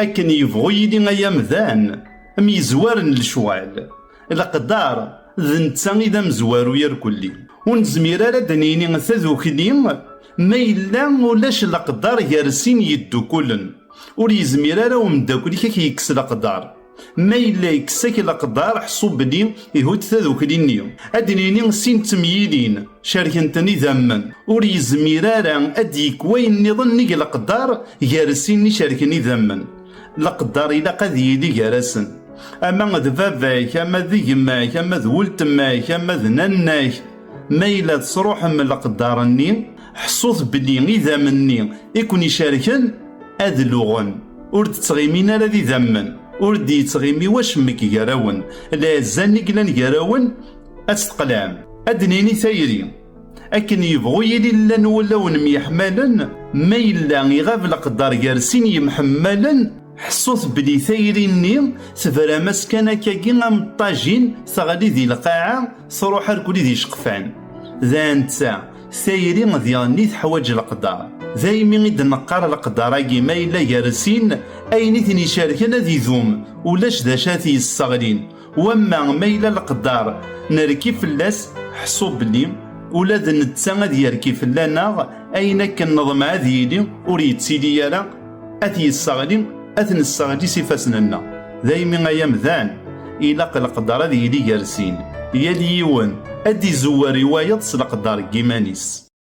أكن يبغو يدي أيام ذان ميزوارن الشوال القدار ذنتا إذا مزوارو يركلي ونزمير على دنيني ثذوكلي ما إلا ولاش القدار يرسين يدو كلن وليزمير على ومداكلي كي يكس القدار ما إلا يكساك القدار حصوب لي يهود ثذوكليني أدنيني سين تمييلين شاركنتني ذمن وليزمير على أديك وين نظني القدار يرسيني شاركني ذمن القدار إلا قد يدي جرسن أما ذ باباك أما ذ يماك أما ذ ولتماك أما ذ نناك ما إلا تصروح من القدار النين حصوث بلي إذا مني يكون يشاركن أذ لغن ورد تغيمين على ذي ذمن ورد يتغيمي واش مك يراون لا زاني قلن يراون أتقلام أدنيني ثايري أكن يبغو يلي لن ولاون ميحمالا ما إلا يغاب القدار يرسين يمحمالا حصوث بلي ثايريني سفرا مسكانا كاكي مطاجين ثغلي ذي القاعة صروح ركولي ذي شقفان ذا نتا ثايري مذياني تحواج القدار ذايمي غيد نقار القدار ما إلا يرسين أين ثني شاركنا ذي ذوم ولاش ذا شاثي الصغرين وما ما إلا القدار نركي فلاس حصو بلي ولا ذا نتا غادي يركي فلانا أين كان نظم هذيلي وريد سيدي يالا أثي الصغرين أثن الصغري سيفاسننا ذايمي أيام ذان إلا القدار ذي يلي يرسين يالي يوان أدي زوار رواية القدار كيمانيس.